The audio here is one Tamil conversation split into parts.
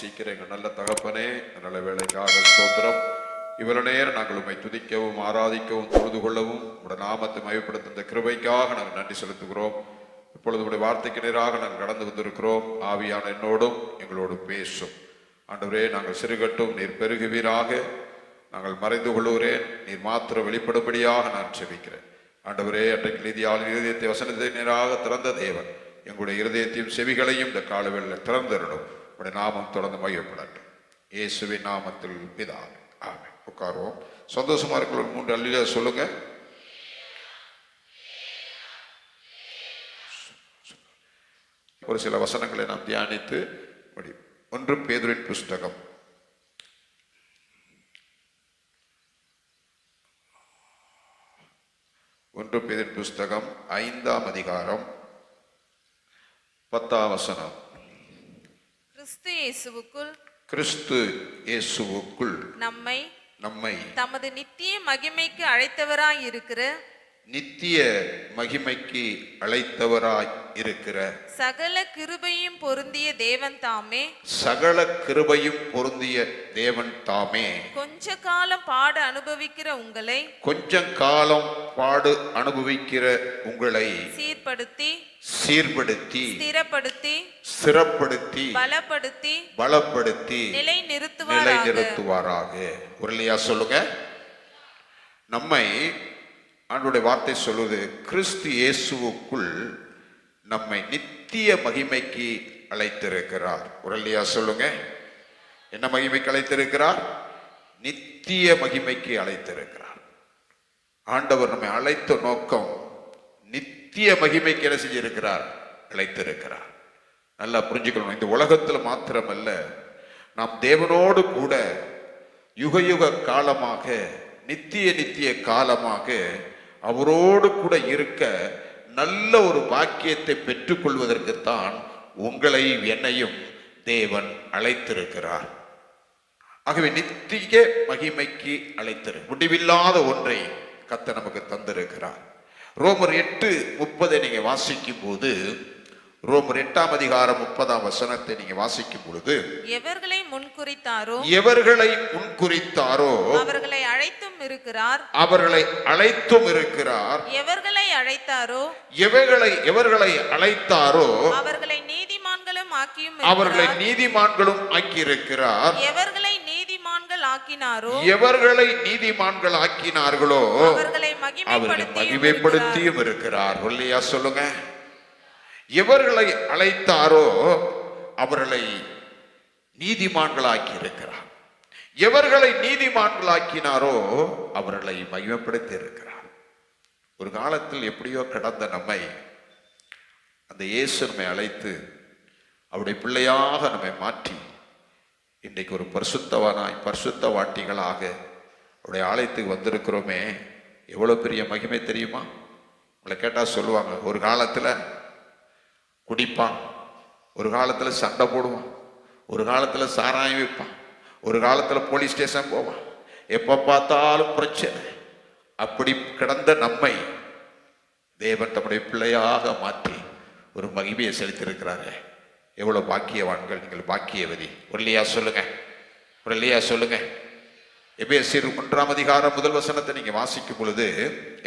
நேசிக்கிற எங்கள் நல்ல தகப்பனே, நல்ல வேலைக்காக ஸ்தோத்திரம். இவ்வளவு நேரம் நாங்கள் உம்மை துதிக்கவும் ஆராதிக்கவும் தொழுது கொள்ளவும் உடைய நாமத்தை மகிமைப்படுத்த இந்த கிருபைக்காக நாங்கள் நன்றி செலுத்துகிறோம். இப்பொழுது உடைய வார்த்தைக்கு நேராக நாங்கள் கடந்து வந்திருக்கிறோம். ஆவியான என்னோடும் எங்களோடு பேசும். ஆண்டவரே, நாங்கள் சிறுகட்டும், நீர் பெருகுவீராக. நாங்கள் மறைந்து கொள்ளுகிறேன், நீர் மாத்திரம் வெளிப்படும்படியாக நான் செபிக்கிறேன். ஆண்டவரே, அன்றைக்கு நீதியால் இருதயத்தை வசனத்தை நேராக திறந்த தேவன் எங்களுடைய இருதயத்தையும் செவிகளையும் இந்த காலவெளியில் திறந்திரணும். உடைய நாமம் தொடர்ந்து மகிழப்படட்டும். இயேசுவின் நாமத்தில் பிதாவே, ஆமென். உட்காருவோம். சந்தோஷமா இருக்கிற 3 அல்லேலூயா சொல்லுங்க. ஒரு சில வசனங்களை நாம் தியானித்து முடியும். 1 பேதுருவின் புஸ்தகம் 1 பேதுருவின் புஸ்தகம் 5ஆம் அதிகாரம் 10ஆம் வசனம். கிறிஸ்து இயேசுவுக்குள் நம்மை தமது நித்திய மகிமைக்கு அழைத்தவராய் இருக்கிற சகல கிருபையும் பொருந்திய தேவன் தாமே கொஞ்ச காலம் பாடு அனுபவிக்கிற உங்களை சீர்படுத்தி ஸ்திரப்படுத்தி பலப்படுத்தி நிலை நிறுத்துவாராக. உரலியா சொல்லுங்க. நம்மை ஆண்டவருடைய வார்த்தை சொல்லுது, கிறிஸ்து இயேசுவுக்குள் நம்மை நித்திய மகிமைக்கு அழைத்திருக்கிறார். உரலியா சொல்லுங்க. என்ன மகிமைக்கு அழைத்திருக்கிறார்? நித்திய மகிமைக்கு அழைத்திருக்கிறார். ஆண்டவர் நம்மை அழைத்த நோக்கம் நித்திய மகிமைக்கு என்ன செஞ்சிருக்கிறார்? அழைத்திருக்கிறார். நல்லா புரிஞ்சுக்கணும். இந்த உலகத்தில் மாத்திரமல்ல, நாம் தேவனோடு கூட யுக யுக காலமாக நித்திய காலமாக அவரோடு கூட இருக்க நல்ல ஒரு பாக்கியத்தை பெற்றுக்கொள்வதற்குத்தான் உங்களை என்னையும் தேவன் அழைத்திருக்கிறார். ஆகவே நித்திய மகிமைக்கு முடிவில்லாத ஒன்றை கர்த்தர் நமக்கு தந்திருக்கிறார். ரோமர் 8:30 நீங்க வாசிக்கும் போது, ரோமர் 8ஆம் அதிகாரம் 30ஆம் வசனத்தை நீங்க வாசிக்கும் பொழுது, எவர்களை முன்குறித்தாரோ அவர்களை அழைத்தும் இருக்கிறார். எவர்களை அழைத்தாரோ அவர்களை நீதிமான்களும் ஆக்கியிருக்கிறார். எவர்களை நீதிமான்கள் ஆக்கினார்களோ அவர்களை மகிமைப்படுத்தியும் இருக்கிறார். இல்லையா சொல்லுங்க. எவர்களை அழைத்தாரோ அவர்களை நீதிமான்களாக்கி இருக்கிறார். எவர்களை நீதிமான்களாக்கினாரோ அவர்களை மகிமைப்படுத்தி இருக்கிறார். ஒரு காலத்தில் எப்படியோ கடந்த நம்மை அந்த இயேசு நம்மை அழைத்து அவருடைய பிள்ளையாக நம்மை மாற்றி இன்றைக்கு ஒரு பரிசுத்தவாட்டிகளாக அவருடைய ஆலயத்துக்கு வந்திருக்கிறோமே, எவ்வளவு பெரிய மகிமை தெரியுமா? உங்களை கேட்டா சொல்லுவாங்க, ஒரு காலத்துல குடிப்பான், ஒரு காலத்துல சண்டை போடுவான், ஒரு காலத்துல சாராயம் வைப்பான், ஒரு காலத்துல போலீஸ் ஸ்டேஷன் போவான், எப்ப பார்த்தாலும் பிரச்சனை. அப்படி கிடந்த நம்மை தேவன் தம்முடைய பிள்ளையாக மாற்றி ஒரு மகிமையை செலுத்தியிருக்கிறாரு. எவ்வளவு பாக்கியவான்கள் நீங்கள், பாக்கியவதி. ஒல்லியா சொல்லுங்க. எபேசியர் 1ஆம் அதிகாரம் 1 வசனத்தை நீங்க வாசிக்கும் பொழுது,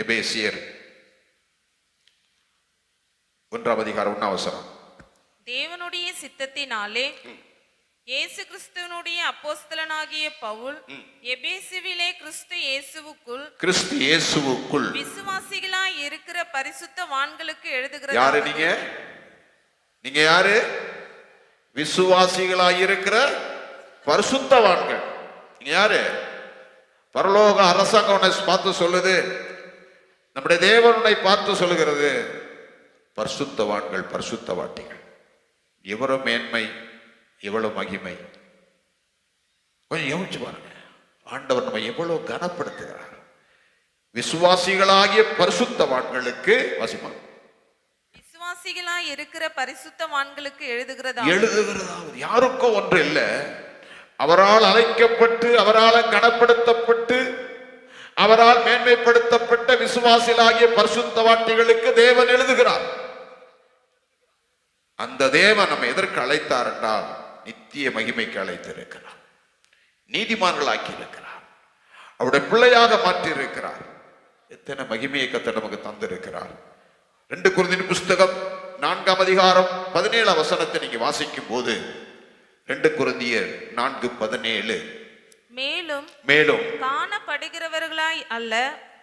எபேசியர் 1ஆம் அதிகாரம் 1ஆம் வசனம். தேவனுடைய சித்தத்தினாலே இயேசு கிறிஸ்துவினுடைய அப்போஸ்தலனாகிய பவுல் எபேசுவிலே கிறிஸ்து இயேசுவுக்குள் விசுவாசிகளாய் இருக்கிற பரிசுத்தவான்களுக்கு எழுதுகிறார். யாரு நீங்க யாரு? விசுவாசிகளாய் இருக்கிற பரிசுத்தவான்கள். நீங்க யாரு? பரலோக அரசாங்கம் உன்னை பார்த்து சொல்லுது, நம்முடைய தேவன் உன்னை பார்த்து சொல்லுகிறது, பரிசுத்தவான்கள், பரிசுத்தவாட்டிகள். எவ்வளவு மேன்மை, எவ்வளவு மகிமை. கொஞ்சம் யோசிச்சு பாருங்க. ஆண்டவர் நம்ம எவ்வளவு கனப்படுத்துகிறார். விசுவாசிகளாகிய பரிசுத்தவான்களுக்கு விசுவாசிகளாய் இருக்கிற பரிசுத்தவான்களுக்கு எழுதுகிறதா, யாருக்கோ ஒன்று இல்ல, அவரால் அழைக்கப்பட்டு அவரால் கனப்படுத்தப்பட்டு அவரால் மேன்மைப்படுத்தப்பட்ட விசுவாசிகளாகிய பரிசுத்தவான்களுக்கு தேவன் எழுதுகிறார். அந்த தேவன் நம்ம எதற்கு அழைத்தார் என்றால், நித்திய மகிமைக்கு அழைத்திருக்கிறார், நீதிமான்களாக்கி இருக்கிறார், அவருடைய பிள்ளையாக மாற்றி இருக்கிறார். எத்தனை மகிமையை கர்த்தர் நமக்கு தந்திருக்கிறார். 2 கொரிந்தியர் புஸ்தகம் 4ஆம் அதிகாரம் 17 வசனத்தை நீங்க வாசிக்கும் போது 2 கொரிந்தியர் 4:17 மேலும் காணப்படுகிறவர்களாய் அல்ல,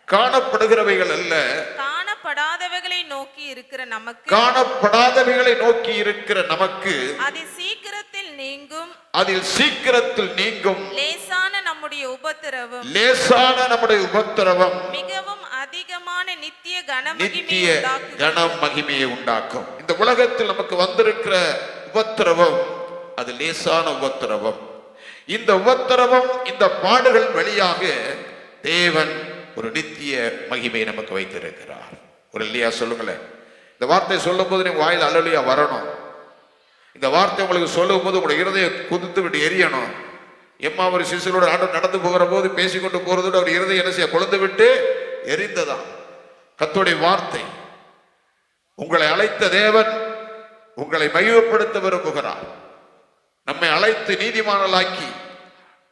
காணப்படுகிறவைகள் அல்ல, காணப்படாதவைகளை நோக்கி இருக்கிற நமக்கு, காணப்படாதவைகளை நோக்கி இருக்கிற நமக்கு அதில் சீக்கிரத்தில் நீங்கும் லேசான நம்முடைய உபத்திரவம் மிகவும் அதிகமான நித்திய கன மகிமையை உண்டாக்கும். இந்த உலகத்தில் நமக்கு வந்திருக்கிற உபத்திரவம் அது லேசான உபத்திரவம். இந்த உபத்திரவம், இந்த பாடுகள் வழியாக தேவன் ஒரு நித்திய மகிமையை நமக்கு வைத்திருக்கிறார். ஒரு இல்லையா சொல்லுங்களேன். இந்த வார்த்தை சொல்லும் போது நீங்க வாயில் அல்லலுயா வரணும். இந்த வார்த்தை உங்களுக்கு சொல்லும் போது உங்களுடைய இருதயம் குதித்து விட்டு எரியணும். எம்மாவூர் சிசுகளோட ஆண்டு நடந்து போகிற போது பேசிக்கொண்டு போறதோடு அவர் இருதயம் என்ன செய்ய கொழுந்து விட்டு எரிந்ததான். கர்த்தருடைய வார்த்தை. உங்களை அழைத்த தேவன் உங்களை மகிமைப்படுத்த விரும்புகிறார். நம்மை அழைத்து நீதிமான்களாக்கி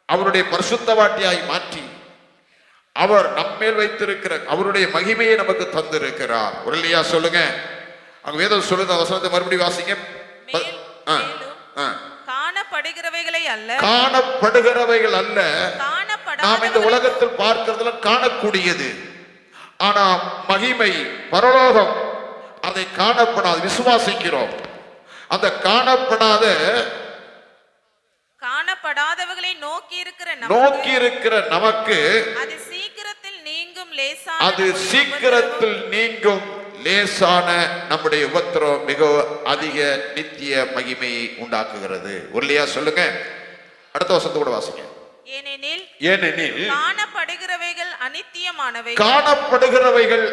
அவருடைய பரிசுத்தவாட்டியாய் மாற்றி அவர் நம்மேல் வைத்திருக்கிற அவருடைய மகிமையை நமக்கு தந்திருக்கிறார். ஒரு இல்லையா சொல்லுங்க. அங்க வேதம் சொல்லுது, வசனத்தை மறுபடியும் வாசிங்க. காணப்படுகிறவைகளை அல்ல, காணப்படுகிறவைகள் அல்ல, நாம் இந்த உலகத்தில் பார்க்கிறதுல காணக்கூடியது. ஆனா மகிமை பரலோகம் அதை காணப்படாது, விசுவாசிக்கிறோம். அந்த காணப்படாதவைகளை நோக்கி இருக்கிற நமக்கு அது சீக்கிரத்தில் நீங்கும் லேசான நம்முடைய உபத்திரம் மிக அதிக நித்திய மகிமையை உண்டாக்குகிறது. இல்லையா சொல்லுங்க. அடுத்த வசனத்தை கூட வாசிங்க. ஏனெனில் காணப்படுகிறவைகள் அனித்தியமானவைகள், காணப்படாதவைகள்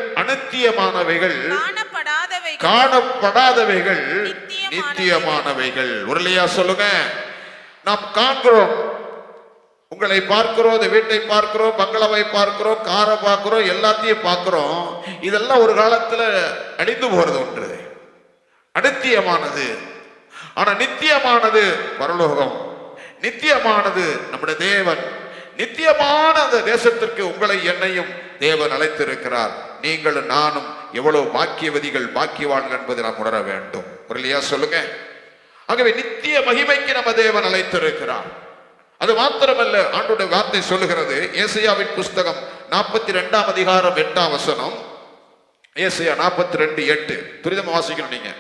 நித்தியமானவைகள். இல்லையா சொல்லுங்க. நாம் காண்கிறோம், உங்களை பார்க்கிறோம், இந்த வீட்டை பார்க்கிறோம், பங்களாவை பார்க்கிறோம், காரை பார்க்கிறோம், எல்லாத்தையும் பார்க்கிறோம். இதெல்லாம் ஒரு காலத்துல அழிந்து போறது ஒன்று, அனித்தியமானது. ஆனா நித்தியமானது பரலோகம், நித்தியமானது நம்முடைய தேவன். நித்தியமான அந்த தேசத்திற்கு உங்களை என்னையும் தேவன் அழைத்திருக்கிறார். நீங்களும் நானும் எவ்வளவு பாக்கியவதிகள், பாக்கியவான்கள் என்பதை நாம் உணர வேண்டும். இல்லையா சொல்லுங்க. ஆகவே நித்திய மகிமைக்கு நம்ம தேவன் அழைத்திருக்கிறார். அது மாத்திரமல்ல, ஆண்டவருடைய வார்த்தை சொல்லுகிறது, ஏசாயாவின் புஸ்தகம் 42ஆம் அதிகாரம் 8ஆம் வசனம். ஏசாயா 42:8 துரிதமா வாசிக்கணும் நீங்க.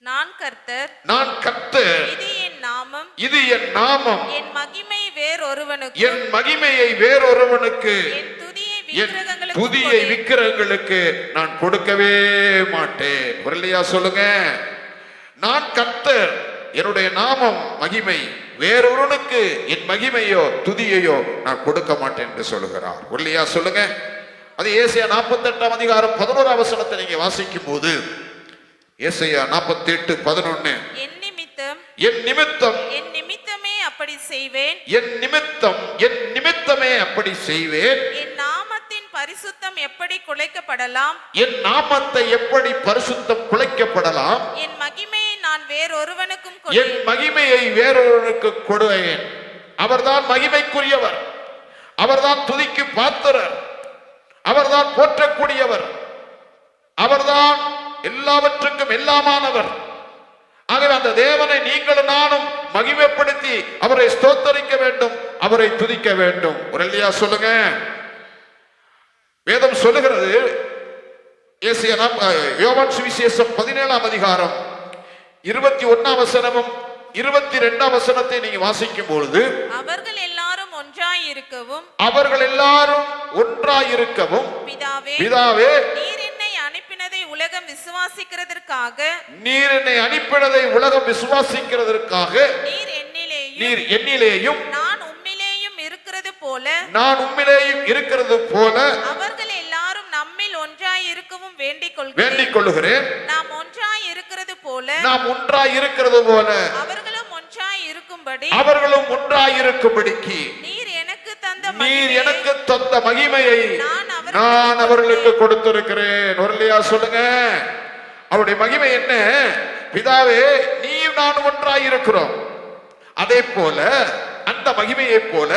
நான் கர்த்தர், இது என் நாமம், என் மகிமையை வேறொருவனுக்கு, என் துதியை விக்கிரகங்களுக்கு நான் கொடுக்கவே மாட்டேன். இல்லையா சொல்லுங்க. நான் கர்த்தர், என்னுடைய நாமம் மகிமை, வேறொருவனுக்கு என் மகிமையோ துதியையோ நான் கொடுக்க மாட்டேன் என்று சொல்லுகிறார். இல்லையா சொல்லுங்க. அது ஏசாயா 48ஆம் அதிகாரம் 11ஆம் வசனத்தை நீங்க வாசிக்கும் போது, ஏசாயா 48:11 என் நிமித்தமே அப்படி செய்வேன், என் நாமத்தின் பரிசுத்தம் எப்படி குலைக்கப்படலாம், என் நாமத்தை எப்படி பரிசுத்தம் குலைக்கப்படலாம், என் மகிமையை நான் வேறொருவனுக்கும் கொடுவேன். அவர்தான் மகிமைக்குரியவர், அவர்தான் துதிக்கு பாத்திரர், அவர்தான் போற்றக்கூடியவர், அவர்தான் எல்லாவற்றுக்கும் எல்லாமானவர். ஆகவே அந்த தேவனை நீங்களும் நானும் மகிமைப்படுத்தி அவரை ஸ்தோத்தரிக்க வேண்டும், அவரை துதிக்க வேண்டும். இல்லையா சொல்லுங்க. வேதம் சொல்லுகிறது, யோவான் சுவிசேஷம் 17ஆம் அதிகாரம் 21ஆம் வசனமும் 22ஆம் வசனத்தை நீங்க வாசிக்கும் பொழுது, அவர்கள் எல்லாரும் ஒன்றாயிருக்கவும் பிதாவே நீர் என்னை அனுப்பினதை உலகம் விசுவாசிக்கிறதற்காக நீர் என்னிலேயும் நான் உம்மிலேயும் இருக்கிறது போல அவர்கள் எல்லாரும் நம்மில் ஒன்றாயிருக்கவும் வேண்டிக் கொள்கிறேன். நாம் ஒன்றாயிருக்கிறது போல அவர்களும் ஒன்றாயிருக்கும்படிக்கு நீர் எனக்கு தந்த மகிமையை நான் அவர்களுக்கு கொடுத்திருக்கிறேன். இல்லையா சொல்லுங்க. அவருடைய மகிமை என்ன? பிதாவே நீயும் நீயும் நானும் ஒன்றாய் இருக்கிறோம். அதே போல அந்த மகிமையை போல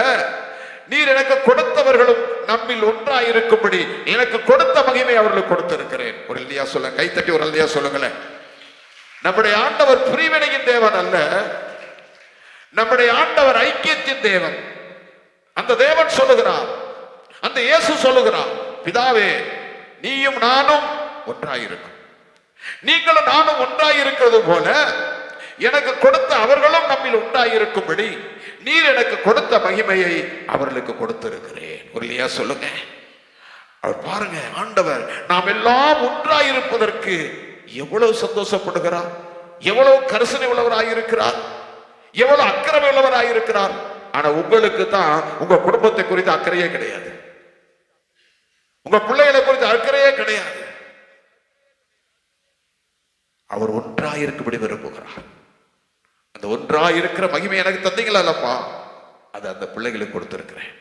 நீர் எனக்கு கொடுத்தவர்களும் நம்மில் ஒன்றாய் இருக்கும்படி எனக்கு கொடுத்த மகிமை அவர்களுக்கு கொடுத்திருக்கிறேன். ஒரு இல்லையா சொல்ல, கைத்தட்டி ஒரு இல்லையா சொல்லுங்களேன். நம்முடைய ஆண்டவர் பிரிவினையின் தேவன் அல்ல, நம்முடைய ஆண்டவர் ஐக்கியத்தின் தேவன். அந்த தேவன் சொல்லுகிறார், அந்த இயேசு சொல்லுகிறார், பிதாவே நீயும் நானும் ஒன்றாயிருக்கும், நீங்களும் நானும் ஒன்றாயிருக்கிறது போல எனக்கு கொடுத்த அவர்களும் நம்மில் ஒன்றாயிருக்கும்படி நீர் எனக்கு கொடுத்த மகிமையை அவர்களுக்கு கொடுத்திருக்கிறேன். ஒரு இல்லையா சொல்லுங்க. அவர் பாருங்க, ஆண்டவர் நாம் எல்லாம் ஒன்றாயிருப்பதற்கு எவ்வளவு சந்தோஷப்படுகிறார், எவ்வளவு கரிசனை உள்ளவராயிருக்கிறார், எவ்வளவு அக்கறை உள்ளவராயிருக்கிறார். ஆனா உங்களுக்கு தான் உங்க குடும்பத்தை குறித்து அக்கறையே கிடையாது, உங்க பிள்ளைகளை குறித்து அக்கறையே கிடையாது. அவர் ஒன்றாயிருக்கும்படி விரும்புகிறார். அந்த ஒன்றாயிருக்கிற மகிமை எனக்கு தந்தீங்களா இல்லப்பா, அது அந்த பிள்ளைகளுக்கு கொடுத்திருக்கிறேன்.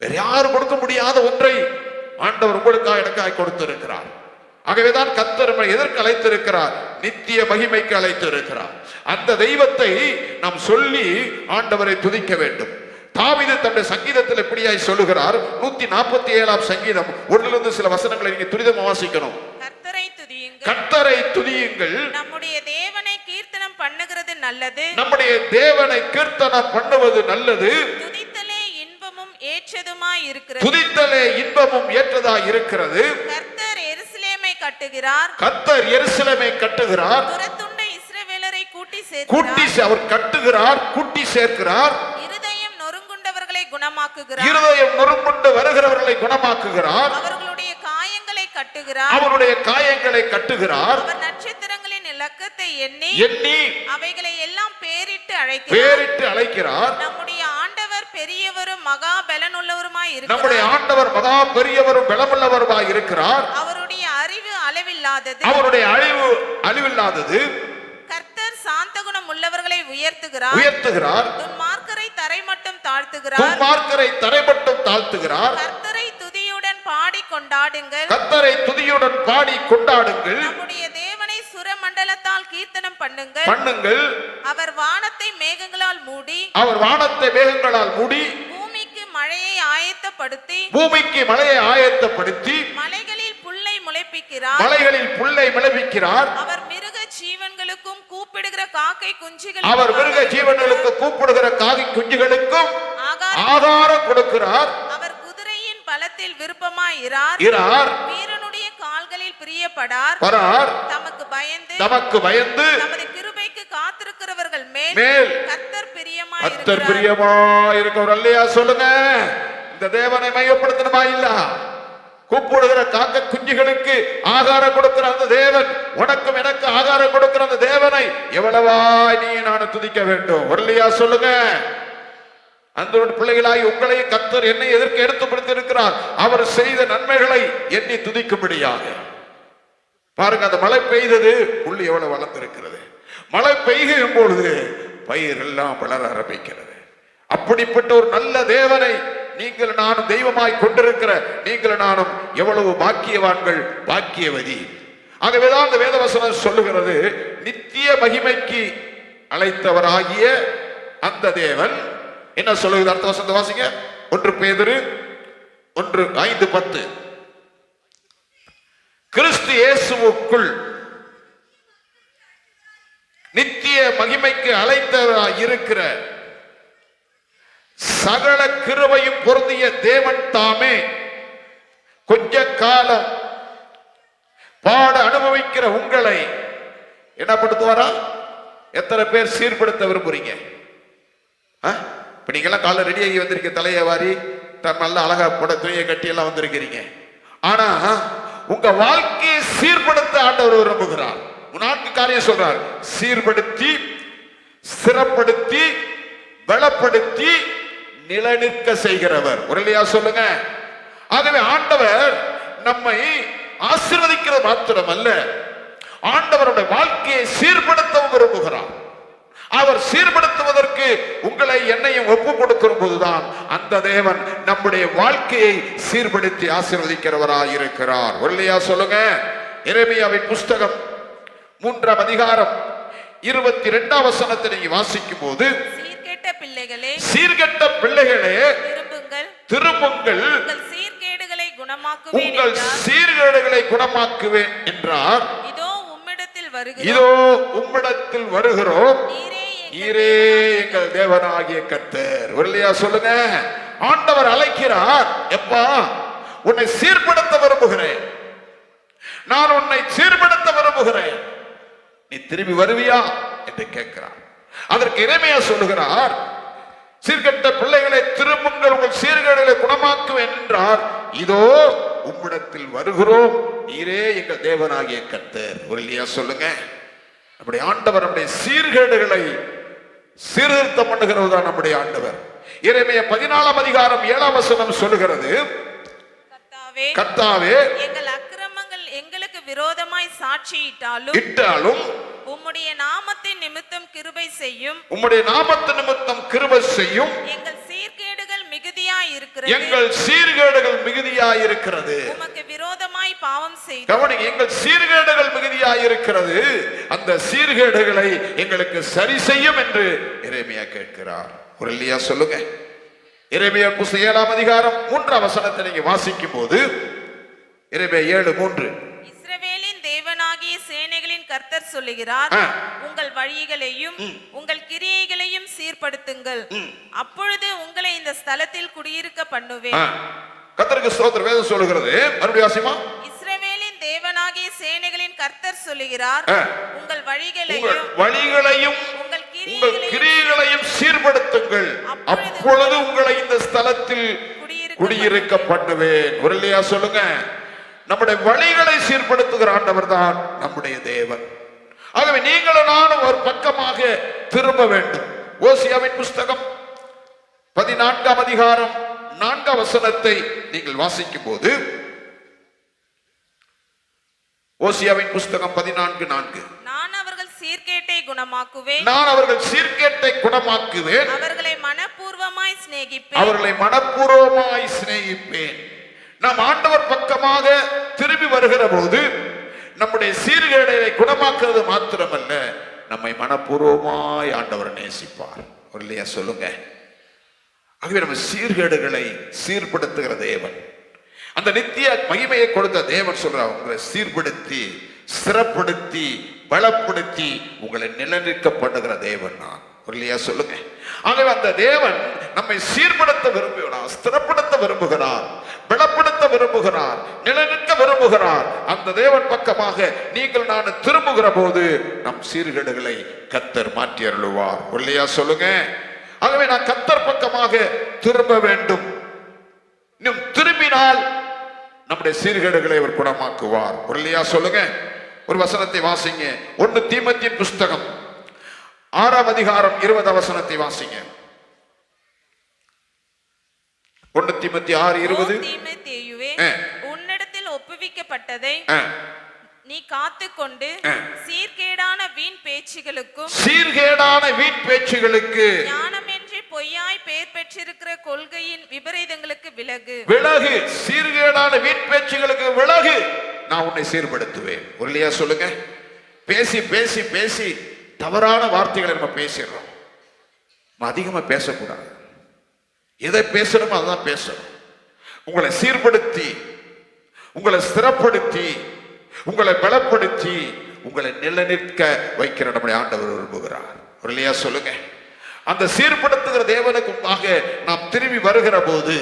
வேற யாரும் கொடுக்க முடியாத ஒன்றை ஆண்டவர் உங்களுக்காக எனக்காக கொடுத்திருக்கிறார். ஆகவேதான் கர்த்தர் எதற்கு அழைத்திருக்கிறார்? நித்திய மகிமைக்கு அழைத்திருக்கிறார். அந்த தெய்வத்தை நாம் சொல்லி ஆண்டவரை துதிக்க வேண்டும். தாவீது தன்னுடைய சங்கீதத்தில் எப்படியாய் சொல்லுகிறார்? 147ஆம் சங்கீதம் 1லிருந்து சில வசனங்களை நீங்க துரிதமா வாசிக்கணும். கர்த்தரை துதியுங்கள், நம்முடைய தேவனை கீர்த்தனம் பண்ணுகிறது நல்லது, நம்முடைய தேவனை கீர்த்தனம் பண்ணுவது நல்லது, துதித்தலே இன்பமும் ஏற்றதுமாய் இருக்கிறது, துதித்தலே இன்பமும் ஏற்றதாய் இருக்கிறது. கர்த்தர் எருசலேமை கட்டுகிறார், கர்த்தர் எருசலேமை கட்டுகிறார், துரத்துண்ட இஸ்ரவேலரை கூட்டி அவர் கட்டுகிறார், கூட்டி சேர்க்கிறார். இருதயம் நொறுங்குண்டவர்களை குணமாக்குகிறார், இருதயம் நொறுங்குண்டு வருகிறவர்களை குணமாக்குகிறார். அவர்களுடைய காயங்களை கட்டுகிறார், அவருடைய காயங்களை கட்டுகிறார். அவர் நட்சத்திரங்களின் இலக்கத்தை எண்ணி அவைகளை எல்லாம் பேரிட்டு அழைக்கிறார். நம்முடைய ஆண்டவர் பெரியவரும் மகா பலனுள்ளவருமாய் இருக்கிறார். நம்முடைய ஆண்டவர் மகா பெரியவரும் பலமுள்ளவருமாய் இருக்கிறார். அவருடைய அறிவு அளவில்லாதது, அவருடைய அழிவில்லாதது. கர்த்தர் சாந்த குணம் உள்ளவர்களை உயர்த்துகிறார், துன்மார்க்கரை தரைமட்டம் தாழ்த்துகிறார். கர்த்தரை துதியுடன் பாடி கொண்டாடுங்கள், நம்முடைய தேவனை சுரமண்டலத்தால் கீர்த்தனம் பண்ணுங்கள். அவர் வானத்தை மேகங்களால் மூடி பூமிக்கு மழையை ஆயத்தப்படுத்தி மலைகளில் புல்லை முளைப்பிக்கிறார். அவர் மிருக ஜீவன்களுக்கும் கூப்பிடுகிற காக்கை குஞ்சுகளுக்கும் ஆகாரம் கொடுக்கிறார். அவர் குதிரையின் பலத்தில் விருப்பமாயிரார், வீரனுடைய கால்களில் பிரியப்படார். தமக்கு பயந்து நமது கிருபைக்கு காத்திருக்கிறவர்கள் மேல் கர்த்தர் பிரியமாயிருக்கிறார். அல்லையா சொல்லுங்க. இந்த தேவனை மையப்படுத்தணுமா இல்ல? கூப்பிடுகிற காக்க குஞ்சுகளுக்கு ஆகாரம் கொடுக்கிற அந்த தேவன், உனக்கும் எனக்கு ஆகாரம் கொடுக்கிற அந்த தேவனை எவ்வளவாய் நீ நான் துதிக்க வேண்டும். இல்லையா சொல்லுங்க. அந்த பிள்ளைகளாய் உங்களை கர்த்தர் என்னை எதற்கு எடுத்துப்படுத்தி இருக்கிறார்? அவர் செய்த நன்மைகளை எண்ணி துதிக்கும்படியாக. பாருங்க, அந்த மழை பெய்தது, புள்ளி எவ்வளவு வளர்ந்திருக்கிறது. மழை பெய்யும் பொழுது பயிர் எல்லாம் வளர ஆரம்பிக்கிறது. அப்படிப்பட்ட ஒரு நல்ல தேவனை நீங்கள் நானும் தெய்வமாய் கொண்டிருக்கிற நீங்கள் நானும் எவ்வளவு பாக்கியவான்கள், பாக்கியவதி. ஆகவேதான் அந்த வேதவசனம் சொல்லுகிறது, நித்திய மகிமைக்கு அழைத்தவராகிய அந்த தேவன் என்ன சொல்லுகிறது? அடுத்த வசனத்தை வாசிங்க. 1 பேதுரு 1:5-10. கிறிஸ்து இயேசுவுக்குள் நித்திய மகிமைக்கு அழைத்தவராய் இருக்கிற சகல கிருபையும் பொருந்திய தேவன் தாமே கொஞ்ச காலம் பாட அனுபவிக்கிற உங்களை என்ன படுத்துவாரா? எத்தனை பேர் சீர்படுத்த விரும்புறீங்க? இப்ப நீங்க எல்லாம் காலைல ரெடி ஆகி வந்திருக்க, தலையை வாரி நல்ல அழகா போட துணியை கட்டி எல்லாம் வந்திருக்கிறீங்க. ஆனா உங்க வாழ்க்கையை சீர்படுத்த ஆண்டவர் விரும்புகிறார். 4 காரியம் சொல்றார்: சீர்படுத்தி, ஸ்திரப்படுத்தி, பலப்படுத்தி, நிலைநிற்க செய்கிறவர். இல்லையா சொல்லுங்க. ஆகவே ஆண்டவர் நம்மை ஆசீர்வதிக்கிறது மாத்திரமல்ல, ஆண்டவருடைய வாழ்க்கையை சீர்படுத்தவும் விரும்புகிறார். அவர் சீர்படுத்துவதற்கு உங்களை என்னையும் ஒப்பு கொடுக்கிற போதுதான் அந்த தேவன் நம்முடைய வாழ்க்கையை சீர்படுத்தி ஆசீர்வதிக்கிறவராய் இருக்கிறார். இல்லையா சொல்லுங்க. எரேமியாவின் புஸ்தகம் 3ஆம் அதிகாரம் 22 வசனத்தை நீங்க வாசிக்கும் போது, சீர்கெட்ட பிள்ளைகளே சீர்கெட்ட பிள்ளைகளே திரும்புங்கள், திரும்புங்கள், உங்கள் சீர்கேடுகளை குணமாக்குவேன் உங்கள் என்றார். சீர்கேடுகளை குணமாக்குவேன் என்றார். இதோ உம்மிடத்தில் வருகிறோம், இதோ உம்மிடத்தில் வருகிறோம், நீரே நீரே எங்கள் தேவனாகிய கர்த்தர். இல்லையா சொல்லுங்க. ஆண்டவர் அழைக்கிறார். எப்பா, உன்னை சீர்படுத்த விரும்புகிறேன், நான் உன்னை சீர்படுத்த விரும்புகிறேன், நீ திரும்பி வருவியா என்று கேட்கிறார். அதற்கு எரேமியா சொல்லுகிறார், சீர்கெட்ட பிள்ளைகளை திரும்புங்கள், உங்கள் சீர்கேடுகளை குணமாக்குவேன் என்றார். இதோ உம்மிடத்தில் வருகிறோம், நீரே எங்கள் தேவனாகிய கர்த்தர். இல்லையா சொல்லுங்க. நம்முடைய ஆண்டவர் நம்முடைய சீர்கேடுகளை சீர்திருத்தம் பண்ணுகிறவர் தான் நம்முடைய ஆண்டவர். எரேமியா 14 அதிகாரம் 7 வசனம் சொல்லுகிறது, கர்த்தாவே, கர்த்தாவே எங்கள் அக்கிரமங்கள் எங்களுக்கு விரோதமாய் சாட்சியிட்டாலும் உம்முடைய நாமத்தின் நிமித்தம் கிருபை செய்யும், உம்முடைய நாமத்து நிமித்தம் கிருபை செய்யும், எங்கள் சீர்கேடுகள் மிகுதியாய் இருக்கிறது, எங்கள் சீர்கேடுகள் மிகுதியாய் இருக்கிறது. உமக்கு விரோதமாய் பாவம் செய்து, கவனிங்க, எங்கள் சீர்கேடுகள் மிகுதியாய் இருக்கிறது, அந்த சீர்கேடுகளை எங்களுக்கு சரி செய்யும் என்று எரேமியா கேட்கிறார். ஒரு இல்லையா சொல்லுங்க. எரேமியா 7 அதிகாரம் 3 வசனத்தை நீங்க வாசிக்கும் போது, எரேமியா 7:3, இஸ்ரவேலின் தேவனாகிய சேனைகளின் கர்த்தர் சொல்லுகிறார், உங்கள் வழிகளையும் உங்கள் கிரியைகளையும் சீர்படுத்துங்கள், அப்பொழுது உங்களை இந்த ஸ்தலத்தில் குடியிருக்க பண்ணுவேன். கர்த்தருக்கு ஸ்தோத்திரம். வேதம் சொல்லுகிறது, மறுபடியும் வாசிமா. இஸ்ரவேலின் தேவனாகிய சேனைகளின் கர்த்தர் சொல்லுகிறார், உங்கள் வழிகளையும் உங்கள் கிரியைகளையும் சீர்படுத்துங்கள், அப்பொழுது உங்களை இந்த ஸ்தலத்தில் குடியிருக்க பண்ணுவேன். ஒரு இல்லையா சொல்லுங்க. நம்முடைய வழிகளை சீர்படுத்துகிற ஆண்டவர் தான் நம்முடைய தேவன். ஆகவே நீங்களும் நானும் ஒரு பக்கமாக திரும்ப வேண்டும். ஓசியாவின் புஸ்தகம் 14 அதிகாரம் 4 வசனத்தை நீங்கள் வாசிக்கும் போது, ஓசியாவின் புஸ்தகம் 14:4, நான் அவர்கள் சீர்கேட்டை குணமாக்குவேன், நான் அவர்கள் சீர்கேட்டை குணமாக்குவேன், அவர்களை மனப்பூர்வமாய் சிநேகிப்பேன், அவர்களை மனப்பூர்வமாய் சிநேகிப்பேன். நாம் ஆண்டவர் பக்கமாக திரும்பி வருகிற போது நம்முடைய சீர்கேடுகளை குணமாக்குறது மாத்திரமல்ல, நம்மை மனப்பூர்வமாய் ஆண்டவர் நேசிப்பார். ஒரு இல்லையா சொல்லுங்க. ஆகவே நம்ம சீர்கேடுகளை சீர்படுத்துகிற தேவன், அந்த நித்திய மகிமையை கொடுத்த தேவன் சொல்றார், உங்களை சீர்படுத்தி ஸ்திரப்படுத்தி பலப்படுத்தி உங்களை நிலைநிற்க பண்ணுகிற தேவன் நான். ஒரு இல்லையா சொல்லுங்க. ஆகவே அந்த தேவன் நம்மை சீர்படுத்த விரும்புகிறார், ஸ்திரப்படுத்த விரும்புகிறார், பலப்படுத்த விரும்புகிறார், நிலைநிற்க விரும்புகிறார். அந்த தேவன் பக்கமாக நீங்கள் நான் திரும்புகிற போது நம் சீர்கேடுகளை கர்த்தர் மாற்றி அருளுவார். இல்லையா சொல்லுங்க. ஆகவே நான் கர்த்தர் பக்கமாக திரும்ப வேண்டும். இன்னும் திரும்பினால் நம்முடைய சீர்கேடுகளை அவர் குணமாக்குவார். இல்லையா சொல்லுங்க. ஒரு வசனத்தை வாசிங்க. 1 தீமோத்தேயுவின் புஸ்தகம் 6 அதிகாரம் 20 வசனத்தை வாசிங்க. 1 தீமோத்தேயு 6:20. தீமோத்தேயுவே, உன்னிடத்தில் ஒப்புவிக்கப்பட்டதை நீ காத்துக்கொண்டு சீர்கேடான வீண் பேச்சுகளுக்கு ஞானமின்றி பொய்யாய் பேர் பெற்றிருக்கிற கொள்கையின் விபரீதங்களுக்கு விலகு. சீர்கேடான வீண் பேச்சுகளுக்கு விலகு, நான் உன்னை சீர்படுத்துவேன். இல்லையா சொல்லுங்க. பேசி பேசி பேசி தவறான வார்த்தைகளை நம்ம பேசிடுறோம். அதிகமா பேசக்கூடாது. எதை பேசணுமோ அதான் பேசணும். உங்களை சீர்படுத்தி, உங்களை ஸ்திரப்படுத்தி, உங்களை பலப்படுத்தி, உங்களை நிலைநிற்க வைக்கிற நம்முடைய ஆண்டவர் விரும்புகிறார். இல்லையா சொல்லுங்க. அந்த சீர்படுத்துகிற தேவனுக்கு முன்பாக நாம் திரும்பி வருகிற போது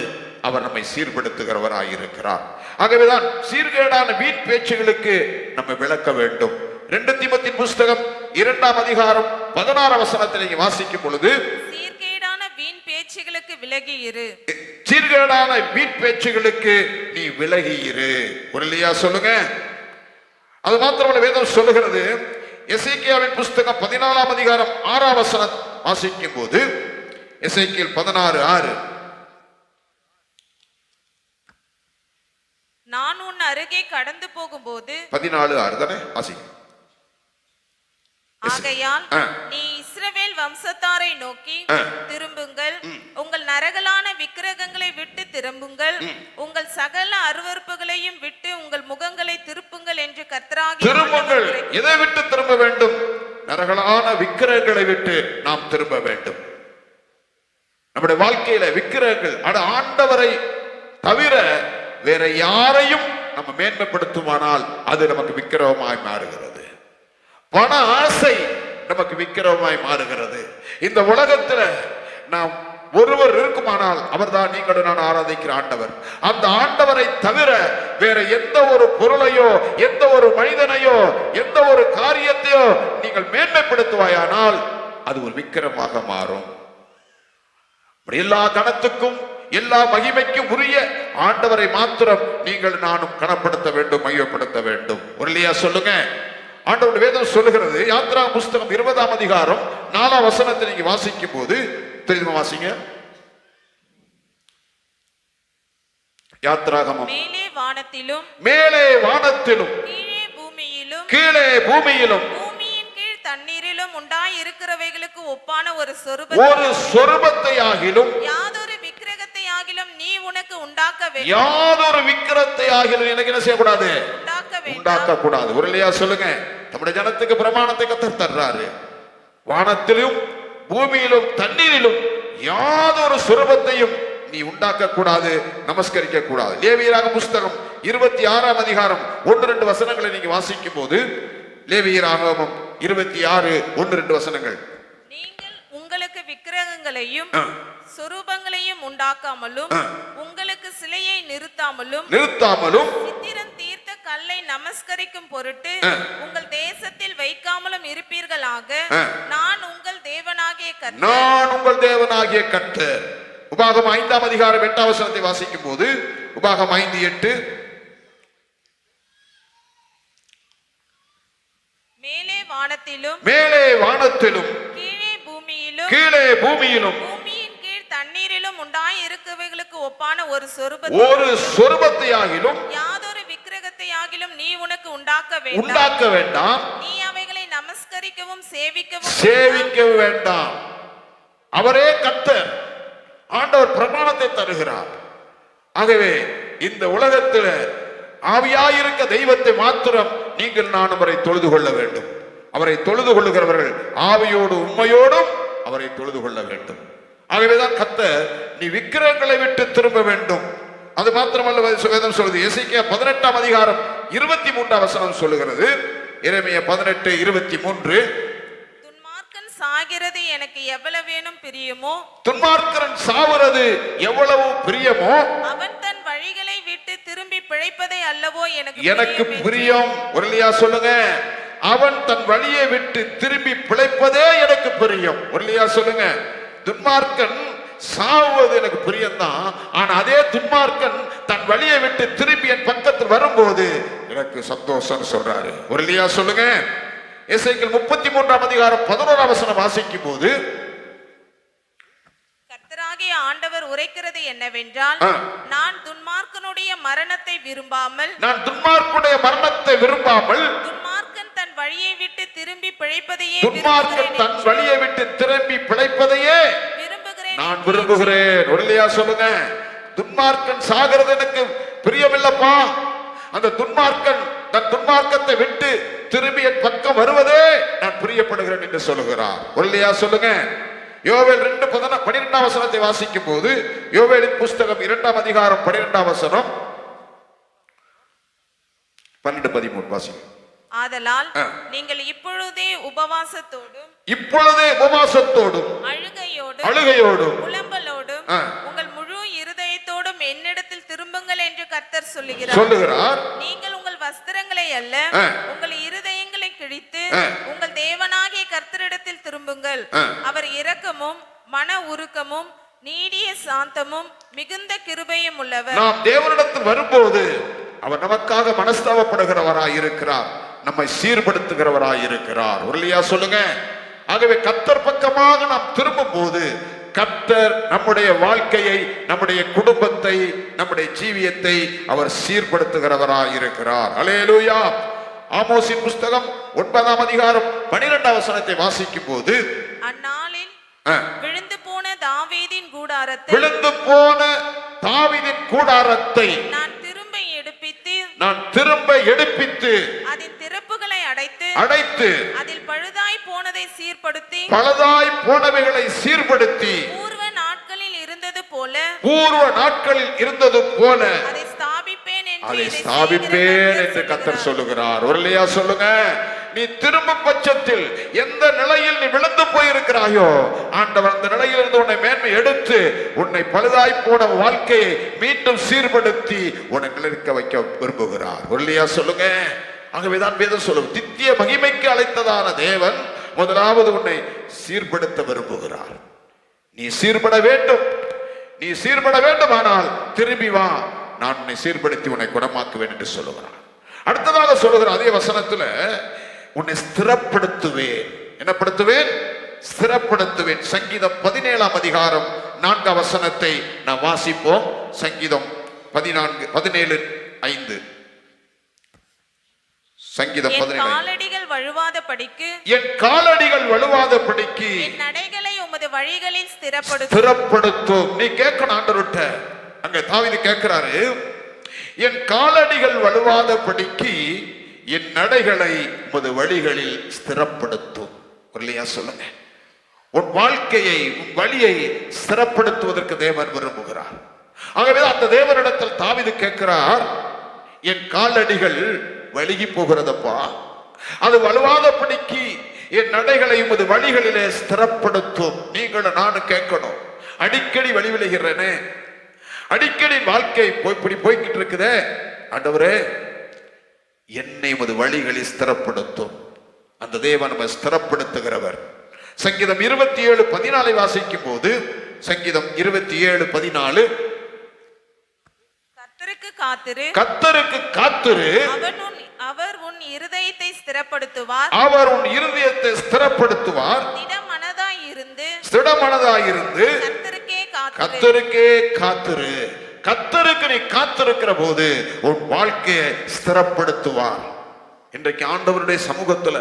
அவர் நம்மை சீர்படுத்துகிறவராக இருக்கிறார். ஆகவேதான் சீர்கேடான வீண் பேச்சுகளுக்கு நம்ம விளக்க வேண்டும். 2 தீமோத்தேயுவின் புஸ்தகம் 2 அதிகாரம் 16 வசனத்தை நீங்க வாசிக்கும் பொழுது, சீர்கேடான வீண் பேச்சுகளுக்கு விலகி இரு, சீர்கேடான வீண் பேச்சுகளுக்கு நீ விலகி இரு. இல்லையா சொல்லுங்க. அது மாத்திரமல்ல, வேதம் சொல்லுகிறது, எசேக்கியாவின் புஸ்தகம் 14 அதிகாரம் 6 வசனம் வாசிக்கும் போது, எசேக்கியேல் 16:6, நான் உன் அருகே கடந்து போகும்போது 14:6 தானே வாசிங்க. ஆகையால் நீ இஸ்ரவேல் வம்சத்தாரை நோக்கி திரும்புங்கள், உங்கள் நரகலான விக்கிரகங்களை விட்டு திரும்புங்கள், உங்கள் சகல அருவருப்புகளையும் விட்டு உங்கள் முகங்களை திருப்புங்கள் என்று கர்த்தராகிய திரும்புங்கள். எதை விட்டு திரும்ப வேண்டும்? நரகலான விக்கிரகங்களை விட்டு நாம் திரும்ப வேண்டும். நம்முடைய வாழ்க்கையில விக்கிரகங்கள் ஆண்டவரை தவிர வேற யாரையும் நம்ம மேன்மைப்படுத்துமானால் அது நமக்கு விக்கிரகமாய் மாறுகிறது. பண ஆசை நமக்கு விக்கிரகமாய் மாறுகிறது. இந்த உலகத்துல நாம் ஒருவர் இருக்குமானால் அவர்தான் நீங்கள் நான் ஆராதிக்கிற ஆண்டவர். அந்த ஆண்டவரை தவிர வேற எந்த ஒரு பொருளையோ எந்த ஒரு மனிதனையோ எந்த ஒரு காரியத்தையோ நீங்கள் மேன்மைப்படுத்துவாயானால் அது ஒரு விக்கிரமாக மாறும். எல்லா கணத்துக்கும் எல்லா மகிமைக்கும் உரிய ஆண்டவரை மாத்திரம் நீங்கள் நானும் கனப்படுத்த வேண்டும், மையப்படுத்த வேண்டும். ஒருலையா சொல்லுங்க. ஆண்டவர் வேதம் சொல்லுகிறது, யாத்ரா புஸ்தகம் 20ஆம் அதிகாரம் 4ஆம் வசனத்தை நீங்க வாசிக்கும் போது தெரியுமா? வாசிங்க. யாத்ராகமம். மேலே வானத்திலும் கீழே பூமியிலும் பூமியின் கீழ் தண்ணீரிலும் உண்டாய் இருக்கிறவைகளுக்கு ஒப்பான ஒரு சொரூபத்தை ஆகிலும் யாதொரு விக்கிரகத்தை ஆகிலும் நீ உனக்கு உண்டாக்க வேண்டும். யாதொரு விக்கிரகத்தை ஆகிலும் எனக்கு என்ன செய்யக்கூடாது? உண்டாக்க கூடாது. ஒருலையா சொல்லுங்க. நம்முடைய ஜனத்துக்கு பிரமாணத்தை கர்த்தர் தர்றாரு. வானத்திலும் பூமியிலும் தண்ணீரிலும் யாதொரு சொரூபத்தையும் நீ உண்டாக்க கூடாது, நமஸ்கரிக்க கூடாது. லேவியராகமம் புஸ்தகம் 26ஆம் அதிகாரம் 1-2 வசனங்களை நீங்க வாசிக்கும் போது, லேவியராகமம் 26:1-2 வசனங்கள். நீங்கள் உங்களுக்கு விக்கிரகங்களையும் சொரூபங்களையும் உண்டாக்காமலும் உங்களுக்கு சிலையை நிறுத்தாமலும் சித்திரம் தீர்த்த கல்லை நமஸ்கரிக்கும் பொருட்டு உங்கள் தேசத்தில் வைக்காமலும் இருப்பீர்களாக. நான் உங்கள் தேவனாகிய கர்த்தர். உபாகமம் 5ஆம் அதிகாரம் 8ஆம் வசனத்தை வாசிக்கும் போது, உபாகமம் 5:8, மேலே வானத்திலும் கீழே பூமியிலும் பூமியின் கீழ் தண்ணீரிலும் உண்டாய் இருக்கவைகளுக்கு ஒப்பான ஒரு சொரூபத்தை ஆகிலும் யாதொரு விக்கிரகத்தை ஆகிலும் நீ உனக்கு உண்டாக்க வேண்டாம். நீ அவைகளை நமஸ்கரிக்கவும் சேவிக்கவும் வேண்டாம். அவரே கர்த்தர். ஆண்டவர் பிரமாணத்தை தருகிறார். ஆகவே இந்த உலகத்தில் ஆவியாயிருக்க தெய்வத்தை மாத்திரம் நீங்கள் நானும் அவரை தொழுது கொள்ள வேண்டும். அவரை தொழுது கொள்ளுகிறவர்கள் ஆவியோடு உண்மையோடும் அவரை தொழுது கொள்ள வேண்டும். ஆகவேதான் கர்த்தர் நீ விக்கிரகங்களை விட்டு திரும்ப வேண்டும். அது மாத்திரமல்ல, வேதம் சொல்லுது. எசேக்கியா 18ஆம் அதிகாரம் 23ஆம் வசனம் சொல்லுகிறது. எரேமியா 18:23, துன்மார்க்கன் சாகிறது எனக்கு எவ்வளவேனும் பிரியமோ, துன்மார்க்கன் சாவுறது எவ்வளவு பிரியமோ, அவன் தன் வழிகளை விட்டு திரும்பி பிழைப்பதை அல்லவோ எனக்கு பிரியம். ஒருலையா சொல்லுங்க. அவன் தன் வழியை விட்டு திரும்பி பிழைப்பதே எனக்கு பிரியம். ஒருலையா சொல்லுங்க. துன்மார்க்கன் சாவது எனக்கு பிரியம்தான். ஆனா அதே துன்மார்க்கன் தன் வழியை விட்டு திரும்பி என் பக்கத்தில் வரும்போது எனக்கு சந்தோஷம் சொல்றாரு. ஒருலையா சொல்லுங்க. எசேக்கியேல் 33ஆம் அதிகாரம் 11ஆம் வசனம் வாசிக்கும் போது, கர்த்தராகிய ஆண்டவர் உரைக்கிறது என்னவென்றால், நான் துன்மார்க்கனுடைய மரணத்தை விரும்பாமல் துன்மார்க்கன் தன் வழியை விட்டு திரும்பி பிழைப்பதையே நான் விரும்புகிறேன். ஒருலையா சொல்லுங்க. துன்மார்க்கன் சாகிறது எனக்கு பிரியமில்லப்பா. அந்த துன்மார்க்கன் தன் துன்மார்க்கத்தை விட்டு திரும்பி என் பக்கம் வருவதே நான் பிரியப்படுகிறேன் என்று சொல்லுகிறார். ஒருலையா சொல்லுங்க. யோவேல் 2:12ஆம் வசனத்தை வாசிக்கும் போது, யோவேலின் புஸ்தகம் 2ஆம் அதிகாரம் 12ஆம் வசனம், 12-13 வாசிங்க. ஆதலால் நீங்கள் இப்பொழுதே உபவாசத்தோடும் அழுகையோடும் புலம்பலோடும் உங்கள் முழு இருதயத்தோடும் என்னிடத்தில் திரும்புங்கள் என்று கர்த்தர் சொல்லுகிறார். நீங்கள் உங்கள் வஸ்திரங்களை அல்ல உங்கள் இருதயங்களை கிழித்து உங்கள் தேவனாகிய கர்த்தரிடத்தில் திரும்புங்கள். அவர் இரக்கமும் மன உருக்கமும் நீடிய சாந்தமும் மிகுந்த கிருபையும் உள்ளவர். நாம் தேவனிடத்தில் வரும்போது அவர் நமக்காக மனஸ்தாபப்படுகிறவராய் இருக்கிறார், நம்மை சீர்படுத்துகிறவராய் இருக்கிறார். ஒருலையா சொல்லுங்க. ஆகவே கர்த்தர் பக்கமாக நாம் திரும்பும் போது கர்த்தர் நம்முடைய வாழ்க்கையை, நம்முடைய குடும்பத்தை, நம்முடைய ஜீவியத்தை அவர் சீர்படுத்துகிறவராய் இருக்கிறார். அல்லேலூயா. ஆமோசின் புஸ்தகம் 9ஆம் அதிகாரம் 12ஆம் வசனத்தை வாசிக்கும் போது, அந்நாளில் விழுந்து போன தாவீதின் கூடாரத்தை நான் திரும்ப எடுப்பித்து அதன் திறப்புகளை அடைத்து அதில் பழுதாய் போனதை சீர்படுத்தி பழுதாய் போனவைகளை சீர்படுத்தி பூர்வ நாட்களில் இருந்தது போல அதை ஸ்தாபிப்பேன் என்று அதை இதை ஸ்தாபிப்பேன் என்று செய்கிற கர்த்தர் சொல்லுகிறார். சொல்லுகிறார். ஒரு இல்லையா சொல்லுங்க. நீ திரும்பும் பட்சத்தில் எந்த நிலையில் நீ விழுந்து போயிருக்கிறாயோ ஆண்டவர் அந்த நிலையில் இருந்து உன்னை மேன்மை எடுத்து உன்னை பழுதாய் போன வாழ்க்கையை மீண்டும் சீர்படுத்தி உன்னை நிலைக்க வைக்க விரும்புகிறார். ஒரு இல்லையா சொல்லுங்க. ஆகவேதான் வேதம் சொல்லும், தித்திய மகிமைக்கு அழைத்ததான தேவன் முதலாவது உன்னை சீர்படுத்த விரும்புகிறார். நீ சீர்பட வேண்டும், ஆனால் திரும்பி வா, நான் உன்னை சீர்படுத்தி உன்னை குணமாக்குவேன் என்று சொல்லுகிறார். அடுத்ததாக சொல்லுகிற அதே வசனத்துல உன்னை ஸ்திரப்படுத்துவேன். என்னப்படுத்துவேன்? ஸ்திரப்படுத்துவேன். சங்கீதம் 17 அதிகாரம் 4 வசனத்தை நாம் வாசிப்போம். சங்கீதம் 17:5. சங்கீதம் 17. என் காலடிகள் வழுவாத படிக்கு என் நடைகளை உமது வழிகளில் ஸ்திரப்படுத்தும். நீ கேட்கணும் ஆண்டவர்ட்ட. அங்க தாவீது கேட்கிறாரு, என் காலடிகள் வழுவாத படிக்கு என் நடைகளை உமது வழிகளில் ஸ்திரப்படுத்தும். இல்லையா சொல்லுங்க. உன் வாழ்க்கையை, உன் வழியை ஸ்திரப்படுத்துவதற்கு தேவன் விரும்புகிறார். ஆகவே அந்த தேவனிடத்தில் தாவீது கேட்கிறார், என் காலடிகள் வழுகி போகிறதப்பா, அது வலுவாதபடிக்கு என் நடைகளை உமது வழிகளிலே ஸ்திரப்படுத்தும். நீங்களும் நானும் கேட்கணும். அடிக்கடி வழி விழுகிறேனே, அடிக்கடி வாழ்க்கை போய்கிட்டு இருக்குதே, ஆண்டவரே என்னை உமது வழிகளில் ஸ்திரப்படுத்தும். அந்த தேவன் நம்ம ஸ்திரப்படுத்துகிறவர். சங்கீதம் 27:14 வாசிக்கும் போது, சங்கீதம் 27:14, கர்த்தருக்கு காத்திரு, அவர் உன் இருதயத்தை ஸ்திரப்படுத்துவார், திடமனதாயிருந்து கர்த்தருக்கே காத்திரு. கர்த்தருக்கு நீ காத்திருக்கிற போது உன் வாழ்க்கையை ஸ்திரப்படுத்துவார். இன்றைக்கு ஆண்டவருடைய சமூகத்துல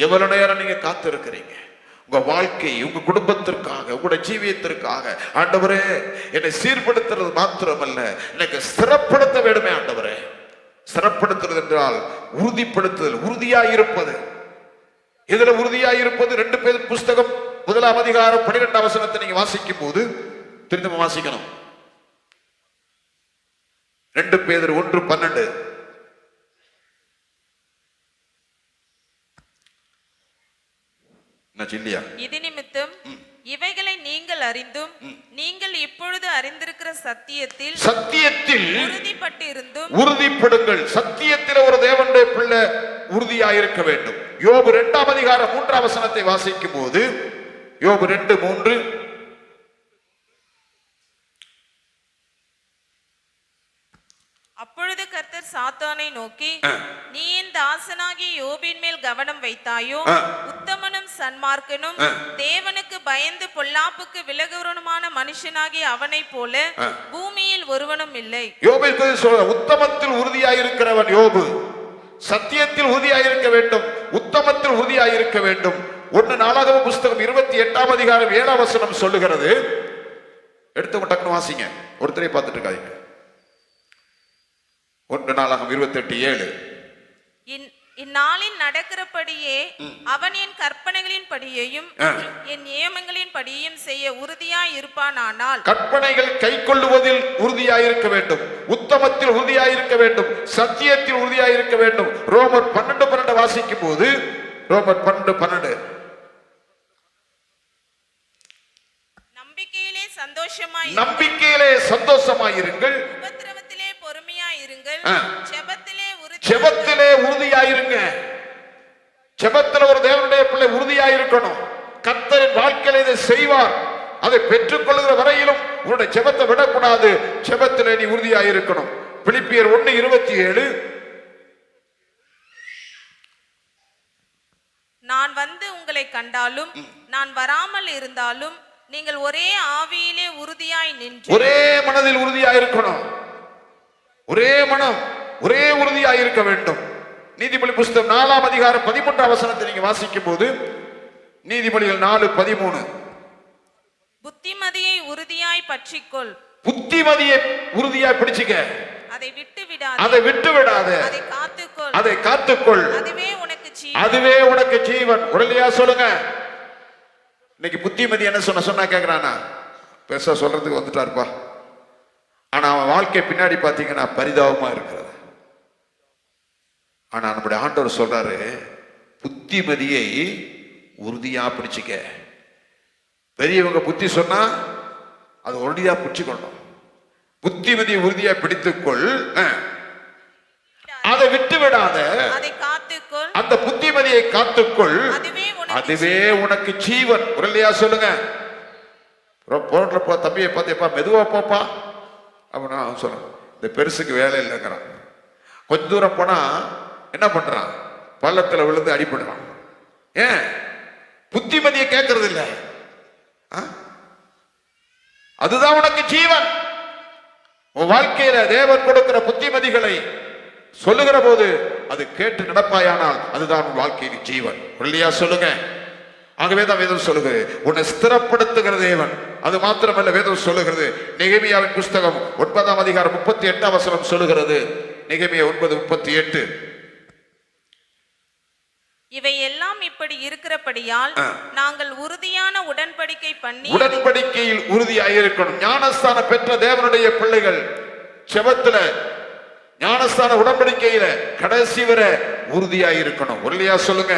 எவ்வளவு நேரம் நீங்க காத்திருக்கிறீங்க? உங்க வாழ்க்கை, உங்க குடும்பத்திற்காக, உங்களுடைய ஜீவியத்திற்காக. ஆண்டவரே என்னை சீர்படுத்துறது மாத்திரமல்ல, எனக்கு ஸ்திரப்படுத்த வேண்டுமே ஆண்டவரே. ஸ்திரப்படுத்துறது என்றால் உறுதிப்படுத்துதல், உறுதியாயிருப்பது. இதுல உறுதியாயிருப்பது 2 பேர் புஸ்தகம் 1 அதிகாரம் 12 வசனத்தை நீங்க வாசிக்கும் போது திரும்ப வாசிக்கணும். 2 பேர் 1:12. இது நிமித்தம் இவைகளை நீங்கள் அறிந்தும் நீங்கள் இப்பொழுது அறிந்திருக்கிற சத்தியத்தில் உறுதிப்படுங்கள். சத்தியத்தில் ஒரு தேவனுடைய பிள்ளை உறுதியாயிருக்க வேண்டும். யோபு 2 அதிகாரம் 3 வசனத்தை வாசிக்கும் போது, யோபு 2:3, அப்பொழுது கர்த்தர் சாத்தானை நோக்கி, நீ என் தாசனாகிய யோபின் மேல் கவனம் வைத்தாயோ? உத்தமனும் சன்மார்க்கனும் தேவனுக்கு பயந்து பொல்லாப்புக்கு விலகுவனுமான மனுஷனாகிய அவனை போல பூமியில் ஒருவனும் இல்லை. யோபுக்கு உத்தமத்தில் உறுதியாயிருக்கிறவன் யோபு. சத்தியத்தில் உறுதியாயிருக்க வேண்டும், உத்தமத்தில் உறுதியாயிருக்க வேண்டும். 1 நாளாகமம் புஸ்தகம் 28 அதிகாரம் 7 வசனம் சொல்லுகிறது. எடுத்து டக்குனு வாசிங்க, ஒருத்தரை பார்த்துட்டு இருக்காதீங்க. 1 நாளாகமம் 28:7. இந்நாளில் நடக்கிறபடியே அவன் என் கற்பனைகளின் படியையும் என் நியமங்களின் படியையும் செய்ய உறுதியாய் இருப்பானானால், கற்பனைகள் கை கொள்ளுவதில் உறுதியாயிருக்க வேண்டும், உத்தமத்தில் உறுதியாயிருக்க வேண்டும், சத்தியத்தில் உறுதியாயிருக்க வேண்டும். ரோமர் 12:12 வாசிக்கும் போது, ரோமர் 12:12, நம்பிக்கையிலே சந்தோஷமாயிருங்கள், உபத்திரவத்திலே பொறுமையாயிருங்கள், ஜெபத்திலே உறுதியாயிருங்க. ஜெபத்தில் ஒரு தேவனுடைய பிள்ளை உறுதியாயிருக்கணும். கர்த்தரின் வாழ்க்கையில இதை செய்வார். அதை பெற்றுக் கொள்கிற வரையிலும் உன்னுடைய ஜெபத்தை விடக்கூடாது. ஜெபத்திலே நீ உறுதியாயிருக்கணும். பிலிப்பியர் 1:27, நான் வந்து உங்களை கண்டாலும் நான் வராமல் இருந்தாலும் நீங்கள் ஒரே ஆவியிலே உறுதியாய் நின்று, ஒரே மனதில் உறுதியாயிருக்கணும். ஒரே மனம், ஒரே உறுதியாயிருக்க வேண்டும். நீதிமொழி புஸ்தகம் 4 அதிகாரம் 13 வசனத்தை நீங்க வாசிக்கும் போது, நீதிமொழிகள் 4:13, புத்திமதியை உறுதியாய் பற்றிக்கொள், புத்திமதியை உறுதியாய் பிடிச்சுக்க, அதை விட்டு விடாதே, அதை விடாத, அதை காத்துக்கொள், அதை காத்துக்கொள், அதுவே உனக்கு ஜீவன். அதுவே உனக்கு ஜீவன். உடலையா சொல்லுங்க. இன்னைக்கு புத்திமதி என்ன சொன்னா கேக்குறானா? பெருசா சொல்றதுக்கு வந்துட்டாருப்பா. ஆனா அவன் வாழ்க்கை பின்னாடி பாத்தீங்கன்னா பரிதாபமா இருக்கிறது. ஆனா நம்முடைய ஆண்டவர் சொல்றாரு, புத்திமதியை உறுதியா பிடிச்சுக்க. பெரியவங்க புத்தி சொன்னா அது உறுதியா பிடிச்சுக்கணும். புத்திமதியை உறுதியா பிடித்துக்கொள், அதை விட்டு விடாத, அதை காத்துக்கொள், அந்த புத்திமதியை காத்துக்கொள், அதுவே உனக்கு ஜீவன். உடலையா சொல்லுங்க. போறப்ப தம்பியை பார்த்தியப்பா, மெதுவா போப்பா அப்படின்னா அவன் சொல்றான், இந்த பெருசுக்கு வேலை இல்லைங்கிறான். கொஞ்ச தூரம் போனா என்ன பண்றான்? பள்ளத்துல விழுந்து அடிபடுறான். ஏன்? புத்திமதியை கேட்கறது இல்லை. அதுதான் உனக்கு ஜீவன். உன் வாழ்க்கையில தேவன் கொடுக்கிற புத்திமதிகளை சொல்லுகிற போது அது கேட்டு நடப்பாயானால் அதுதான் உன் வாழ்க்கையின் ஜீவன். இல்லையா சொல்லுங்க. ஆகவே தான் வேதம் சொல்லுகிறது, உன்னை ஸ்திரப்படுத்துகிற தேவன். அது மாத்திரமல்ல, வேதம் சொல்லுகிறது, நெகேமியாவின் புஸ்தகம் 9ஆம் அதிகாரம் 38ஆம் வசனம் சொல்லுகிறது. நெகேமியா 9:38. இவை எல்லாம் இப்படி இருக்கிறபடியால் நாங்கள் உறுதியான உடன்படிக்கை பண்ணி, உடன்படிக்கையில் உறுதியாயிருக்கணும். ஞானஸ்தானம் பெற்ற தேவனுடைய பிள்ளைகள் செபத்துல, ஞானஸ்தான உடன்படிக்கையில கடைசி வரை உறுதியாயிருக்கணும். இல்லையா சொல்லுங்க.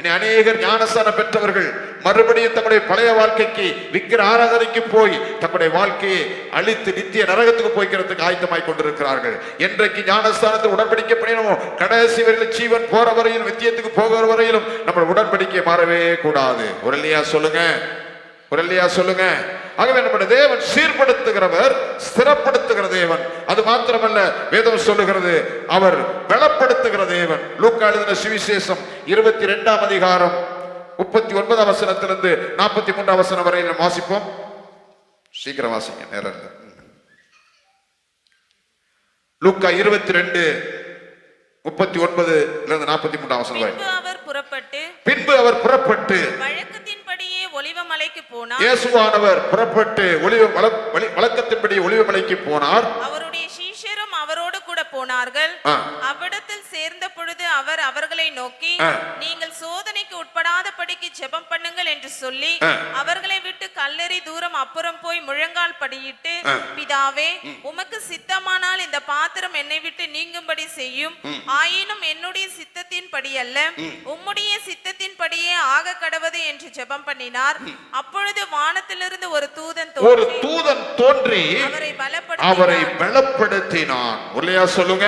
இனி அநேகர் ஞானஸ்தானம் பெற்றவர்கள் மறுபடியும் தங்களுடைய பழைய வாழ்க்கைக்கு, விக்கிர ஆராதனைக்கு போய் தங்களுடைய வாழ்க்கையை அழித்து நித்திய நரகத்துக்கு போய்க்கிறதுக்கு ஆயத்தமாய் கொண்டிருக்கிறார்கள். என்றைக்கு ஞானஸ்தானத்தை உடன்படிக்கை பண்ணினோமோ கடைசி வரையிலும், ஜீவன் போற வரையிலும், நித்தியத்துக்கு போகிற வரையிலும் நம்ம உடன்படிக்கை மாறவே கூடாது. இல்லையா சொல்லுங்க. இல்லையா சொல்லுங்க. ஆகவே நம்முடைய தேவன் சீர்படுத்துகிறவர், ஸ்திரப்படுத்துகிற தேவன். அது மாத்திரமல்ல, வேதம் சொல்லுகிறது அவர் பலப்படுத்துகிற தேவன். லூக்கா எழுதின சுவிசேஷம் 22ஆம் அதிகாரம் 39ஆம் வசனத்திலிருந்து 43ஆம் வசனம் வரை நாம் வாசிப்போம். சீக்கிரம் வாசிங்க, நேரம் இல்லை. லூக்கா 22:39-43ஆம் வசனம் வரை. பின்பு அவர் புறப்பட்டு வழக்கத்தின்படியே ஒலிவமலைக்கு போனார். இயேசுவானவர் புறப்பட்டு வழக்கத்தின்படி ஒலிவமலைக்கு போனார். அவருடைய சீஷரும் அவரோடு கூட போனார்கள். அவ்விடத்தில் சேர்ந்த பொழுது அவர் அவர்களை நோக்கி, நீங்கள் சோதனைக்கு உட்படாதபடிக்கு ஜெபம் பண்ணுங்கள் என்று சொல்லி அவர்களை விட்டு கல்லெறி தூரம் அப்புறம் போய் முழங்கால் படியிட்டு, பிதாவே, உமக்கு சித்தமானால் இந்த பாத்திரம் என்னை விட்டு நீங்கும்படி செய்யும். ஆயினும் என்னுடைய சித்தத்தின் படி அல்ல, உம்முடைய சித்தத்தின் படியே ஆக கடவது என்று ஜெபம் பண்ணினார். அப்பொழுது வானத்திலிருந்து ஒரு தூதன் தோன்றி அவரை பலப்படுத்தினான். இல்லையா சொல்லுங்க.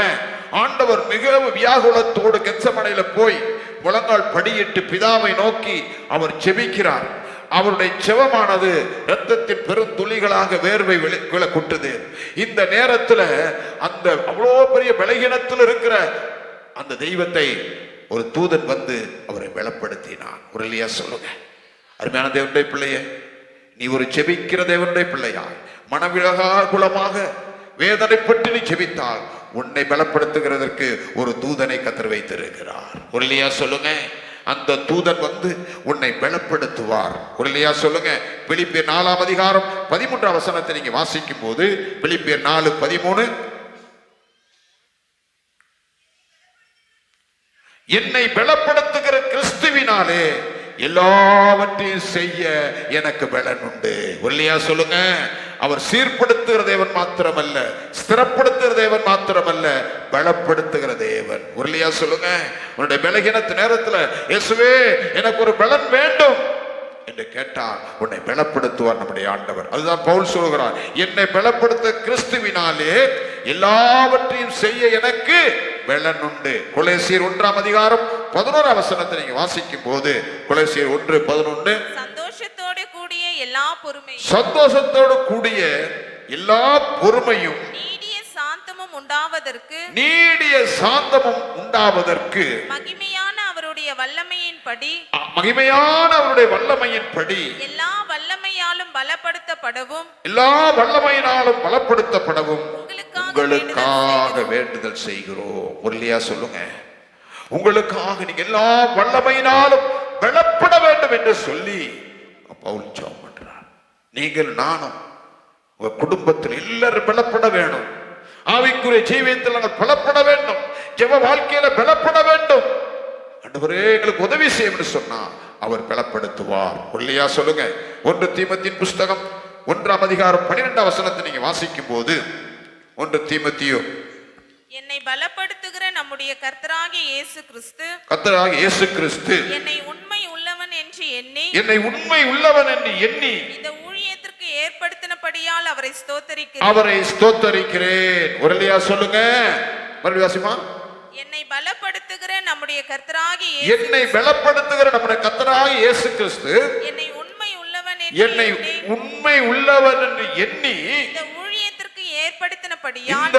ஆண்டவர் மிகவும் வியாகுலத்தோடு கெத்சமனையில போய் முழங்கால் படியிட்டு பிதாவை நோக்கி அவர் ஜெபிக்கிறார். அவருடைய ஜெபமானது இரத்தத்தின் பெரும் துளிகளாக வேர்வை கொட்டுது. இந்த நேரத்துல அந்த அவ்வளோ பெரிய பலகீனத்தில் இருக்கிற அந்த தெய்வத்தை ஒரு தூதன் வந்து அவரை பலப்படுத்தினான். இல்லையா சொல்லுங்க. அருமையான தேவனுடைய பிள்ளையே, நீ ஒரு ஜெபிக்கிற தேவனுடைய பிள்ளையா, மனவிலகுலமாக வேதனைப்பட்டு நீ ஜெபித்தால் உன்னை பலப்படுத்துகிறதற்கு ஒரு தூதனை கர்த்தர் வைத்திருக்கிறார். இல்லையா சொல்லுங்க. அந்த தூதன் வந்து உன்னை பலப்படுத்துவார். இல்லையா சொல்லுங்க. பிலிப்பியர் 4ஆம் அதிகாரம் 13ஆம் வசனத்தை நீங்க வாசிக்கும் போது, பிலிப்பியர் 4:13, என்னை பலப்படுத்துகிற கிறிஸ்துவினாலே எல்லாவற்றையும் செய்ய எனக்கு பலன் உண்டு. இல்லையா சொல்லுங்க. அவர் சீர்படுத்துகிற தேவன் மாத்திரமல்ல, ஸ்திரப்படுத்துகிற தேவன் மாத்திரமல்ல, பலப்படுத்துகிற தேவன். இல்லையா சொல்லுங்க. உன்னுடைய பலகீனத்து நேரத்துல, இயேசுவே எனக்கு ஒரு பலன் வேண்டும் என்று கேட்டால் உன்னை பலப்படுத்துவார் நம்முடைய ஆண்டவர். அதுதான் பவுல் சொல்கிறார், என்னை பலப்படுத்த கிறிஸ்துவினாலே எல்லாவற்றையும் செய்ய எனக்கு பலன் உண்டு. கொலோசியர் 1ஆம் அதிகாரம் 11ஆம் வசனத்தை நீங்க வாசிக்கும் போது, கொலோசியர் 1:11, சந்தோஷத்தோடு கூடிய எல்லா பொறுமையும், சந்தோஷத்தோடு கூடிய எல்லா பொறுமையும், நீடிய சாந்தமும் உண்டாவதற்கு, நீடிய சாந்தமும் உண்டாவதற்கு, மகிமையான அவருடைய வல்லமையின்படி, மகிமையான அவருடைய வல்லமையின்படி எல்லா வல்லமையாலும் பலப்படுத்தப்படவும், எல்லா வல்லமையினாலும் பலப்படுத்தப்படவும் உங்களுக்காக வேண்டுதல் செய்கிறோம். இல்லையா சொல்லுங்க. உங்களுக்காக நீங்க எல்லா வல்லமையினாலும் பலப்பட வேண்டும் என்று சொல்லி பவுல் ஜெபம் பண்றார். நீங்கள் நானும் உங்க குடும்பத்தில் எல்லாரும் பலப்பட வேணும். ஆவிக்குரிய ஜீவியத்தில் நாங்கள் பலப்பட வேண்டும். ஜெப வாழ்க்கையில பலப்பட வேண்டும். ஆண்டவரே எங்களுக்கு உதவி செய்யும்னு சொன்னா அவர் பலப்படுத்துவார். இல்லையா சொல்லுங்க. 1 தீமோத்தேயுவின் புஸ்தகம் 1ஆம் அதிகாரம் 12ஆம் வசனத்தை நீங்க வாசிக்கும் போது 1 தீமோத்தேயு என்னை பலப்படுத்துகிற நம்முடைய கர்த்தராகிய இயேசு கிறிஸ்து என்னை உண்மை உள்ளவன் என்று எண்ணி இந்த ஊழியத்திற்கு ஏற்படுத்தினபடியால் அவரை ஸ்தோத்தரிக்கிறேன். ஒருலையா சொல்லுங்க. மறுபடியும் வாசிமா. என்னை பலப்படுத்துகிற நம்முடைய கர்த்தராகிய இயேசு கிறிஸ்து என்னை உண்மை உள்ளவன் என்று எண்ணி இந்த ஊழியத்துக்கு ஏற்படுத்தினபடியால்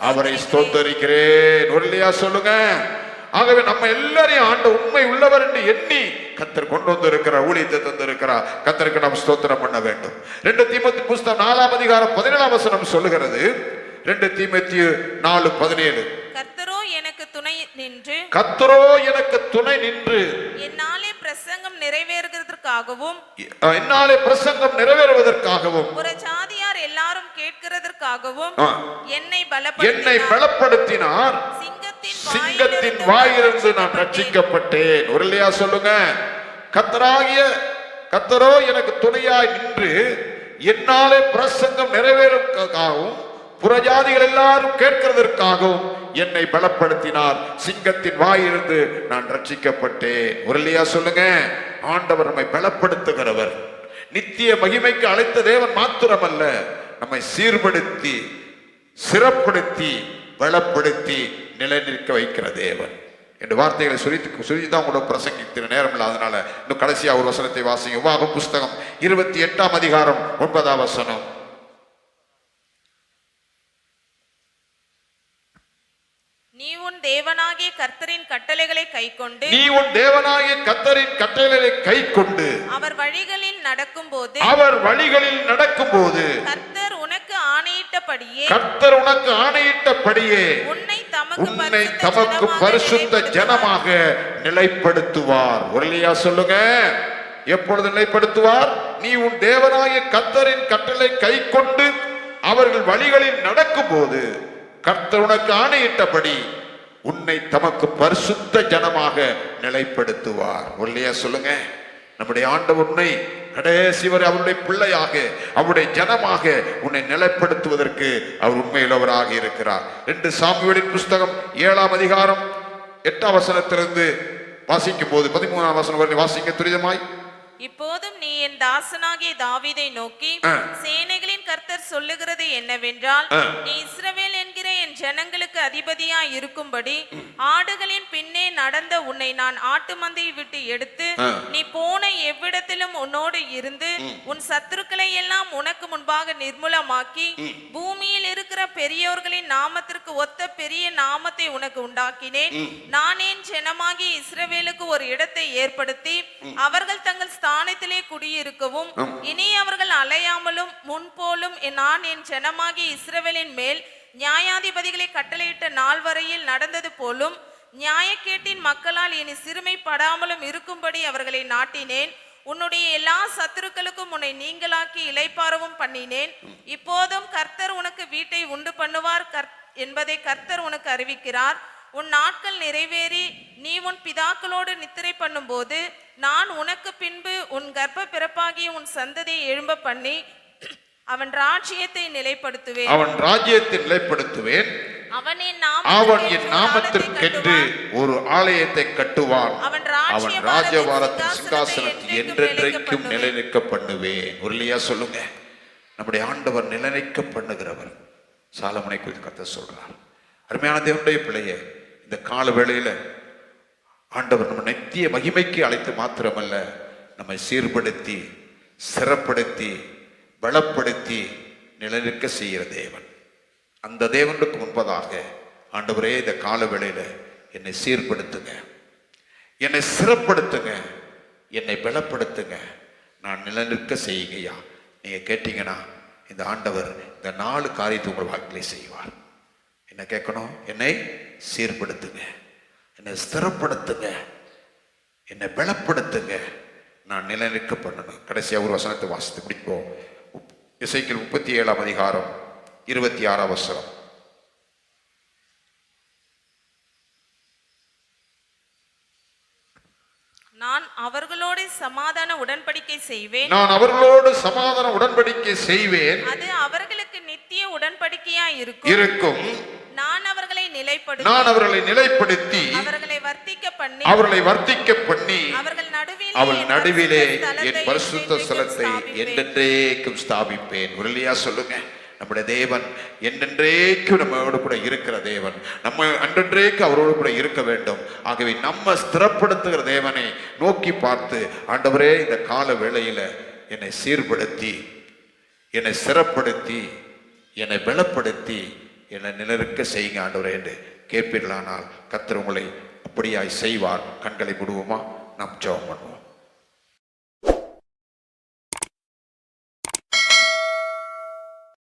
அவரை ஸ்தோத்தரிக்கிறேன். ஒருலையா சொல்லுங்க. ஆகவே நம்ம எல்லாரையும் ஆண்ட உண்மை உள்ளவர் என்று எண்ணி கர்த்தர் கொண்டு வந்திருக்கிறார், ஊழியத்தை தந்திருக்கிறார். கர்த்தருக்கு நாம் ஸ்தோத்திரம் பண்ண வேண்டும். 2 தீமோத்தேயு புஸ்தகம் 4ஆம் அதிகாரம் 17ஆம் வசனம் சொல்லுகிறது. 2 தீமோத்தேயு 4:17 கர்த்தரோ எனக்கு துணை நின்று என்னாலே பிரசங்கம் நிறைவேறுவதற்காகவும் புறஜாதியார் எல்லாரும் கேட்கிறதற்காகவும் என்னை பலப்படுத்தினார். சிங்கத்தின் வாயிலிருந்து நான் ரட்சிக்கப்பட்டேன். ஒருலையா சொல்லுங்க. கர்த்தரோ எனக்கு துணையாய் நின்று என்னாலே பிரசங்கம் நிறைவேறுவதற்காகவும் புறஜாதிகள் எல்லாரும் கேட்கிறதற்காகவும் என்னை பலப்படுத்தினார். சிங்கத்தின் வாயிலிருந்து நான் ரட்சிக்கப்பட்டேன். ஒருலையா சொல்லுங்க. ஆண்டவர் நம்மை பலப்படுத்துகிறவர். நித்திய மகிமைக்கு அழைத்த தேவன் மாத்திரமல்ல, நம்மை சீர்படுத்தி சிறப்படுத்தி பலப்படுத்தி நிலைநிற்க வைக்கிற தேவன் என்ற வார்த்தைகளை சொல்லிதான் கூட பிரசங்கிக்கிற நேரம் இல்லை. அதனால இன்னும் கடைசியா ஒரு வசனத்தை வாசிங்க. உபாகமம் புஸ்தகம் 28ஆம் அதிகாரம் 9ஆம் வசனம். நீ உன் தேவனாகிய கர்த்தரின் கட்டளைகளை கைக்கொண்டு அவர் வழிகளில் நடக்கும்போது கர்த்தர் உனக்கு ஆணையிட்டபடியே உன்னை தமக்கு பரிசுத்த ஜனமாக நிலைப்படுத்துவார். ஒருலையா சொல்லுங்க. எப்பொழுது நிலைப்படுத்துவார்? நீ உன் தேவனாகிய கர்த்தரின் கட்டளை கைக்கொண்டு அவர்கள் வழிகளில் நடக்கும்போது கர்த்தர் உனக்கு ஆணையிட்டபடி உன்னை தமக்கு பரிசுத்த ஜனமாக நிலைப்படுத்துவார். ஒருலையா சொல்லுங்க. நம்முடைய ஆண்டவர் உன்னை கடைசி வரை அவருடைய பிள்ளையாக அவருடைய ஜனமாக உன்னை நிலைப்படுத்துவதற்கு அவர் உண்மையுள்ளவராக இருக்கிறார். 2 சாமுவேலின் புஸ்தகம் 7ஆம் அதிகாரம் 8ஆம் வசனத்திலிருந்து வாசிக்கும் போது 13ஆம் வசனம் வரை வாசிக்க துரிதமாய். இப்போதும் நீ என் தாசனாகிய தாவீதை நோக்கி சேனைகளின் கர்த்தர் சொல்லுகிறது என்னவென்றால், நீ இஸ்ரவேல் என்கிற என் ஜனங்களுக்கு அதிபதியாய் இருக்கும்படி ஆடுகளின் பின்னே நடந்த உன்னை நான் ஆட்டு மந்தையை விட்டு எடுத்து நீ போன எவ்விடத்திலும் உன்னோடு இருந்து உன் சத்துருக்களை எல்லாம் உனக்கு முன்பாக நிர்மூலமாக்கி பூமியில் இருக்கிற பெரியோர்களின் நாமத்திற்கு ஒத்த பெரிய நாமத்தை உனக்கு உண்டாக்கினேன். நான் என் ஜனமாகிய இஸ்ரவேலுக்கு ஒரு இடத்தை ஏற்படுத்தி அவர்கள் தங்கள் ஸ்தானத்திலே குடியிருக்கவும் இனி அவர்கள் அலையாமலும் முன்போலும் நான் என் ஜனமாகிய இஸ்ரவேலின் மேல் நியாயாதிபதிகளை கட்டளையிட்ட நாள் வரையில் நடந்தது போலும் நியாயக்கேட்டின் மக்களால் இனி சிறுமைப்படாமலும் இருக்கும்படி அவர்களை நாட்டினேன். உன்னுடைய எல்லா சத்துருக்களுக்கும் உன்னை நீங்களாக்கி இளைப்பாறவும் பண்ணினேன். இப்போதும் கர்த்தர் உனக்கு வீட்டை உண்டு பண்ணுவார் என்பதை கர்த்தர் உனக்கு அறிவிக்கிறார். உன் நாட்கள் நிறைவேறி நீ உன் பிதாக்களோடு நித்திரை பண்ணும் போது நான் உனக்கு பின்பு உன் கர்ப்ப பிறப்பாகிய உன் சந்ததியை எழும்ப பண்ணி அவன் ராஜ்யத்தை நிலைப்படுத்துவேன். அவன் என் நாமத்திற்கென்று ஒரு ஆலயத்தை கட்டுவான். அவன் ராஜ்யபாரத்தின் சிங்காசனத்தை என்றென்றைக்கும் நிலைநிற்க பண்ணுவேன். ஒருலையா சொல்லுங்க. நம்முடைய ஆண்டவர் நிலைநிற்க பண்ணுகிறவர். சாலமோனை குறித்து கர்த்தர் சொல்றார். அருமையான தேவனுடைய பிள்ளையே, இந்த கால வேளையில ஆண்டவர் நம்ம நித்திய மகிமைக்கு அழைத்து மாத்திரமல்ல, நம்மை சீர்படுத்தி சிறப்படுத்தி பலப்படுத்தி நிலைநிற்க செய்கிற தேவன். அந்த தேவனுக்கு முன்பதாக ஆண்டவரே, இந்த கால வேளையில என்னை சீர்படுத்துங்க, என்னை சிறப்படுத்துங்க, என்னை பலப்படுத்துங்க, நான் நிலைநிற்க செய்யுங்கய்யா. நீங்க கேட்டீங்கன்னா இந்த ஆண்டவர் இந்த 4 காரியத்தை உங்கள் வாழ்க்கையிலே செய்வார். என்ன கேட்கணும்? என்னை சீர்படுத்துங்க, என்னை ஸ்திரப்படுத்துங்க, என்னை பலப்படுத்துங்க, நான் நிலைநிற்க பண்ணணும். கடைசியா ஒரு வசனத்தை வாசித்து முடிப்போம். எசேக்கியேல் 37ஆம் அதிகாரம் 26ஆம் வசனம். நான் அவர்களோடு சமாதான உடன்படிக்கை செய்வேன். நான் அவர்களோடு சமாதான உடன்படிக்கை செய்வேன். அது அவர்களுக்கு நித்திய உடன்படிக்கையாய் இருக்கும். நான் அவர்களை நிலைப்படுத்தி அவர்களை வர்த்திக்க பண்ணி அவர்கள் நடுவிலே என் பரிசுத்த ஸ்தலத்தை என்றென்றைக்கும் ஸ்தாபிப்பேன். உரலியா சொல்லுங்க. நம்முடைய தேவன் என்றென்றைக்கும் நம்மோடு கூட இருக்கிற தேவன். நம்ம அன்றென்றைக்கு அவரோடு கூட இருக்க வேண்டும். ஆகவே நம்ம ஸ்திரப்படுத்துகிற தேவனை நோக்கி பார்த்து, ஆண்டவரே இந்த கால வேளையில என்னை சீர்படுத்தி, என்னை சிறப்படுத்தி, என்னை பலப்படுத்தி, என்னை நிலருக்க செய்யுங்க ஆண்டவரே என்று கேட்பீர்களானால் கர்த்தர் உங்களை அப்படியாய் செய்வார். கண்களை மூடுவோமா? நாம் ஜெபம் பண்ணுவோம்.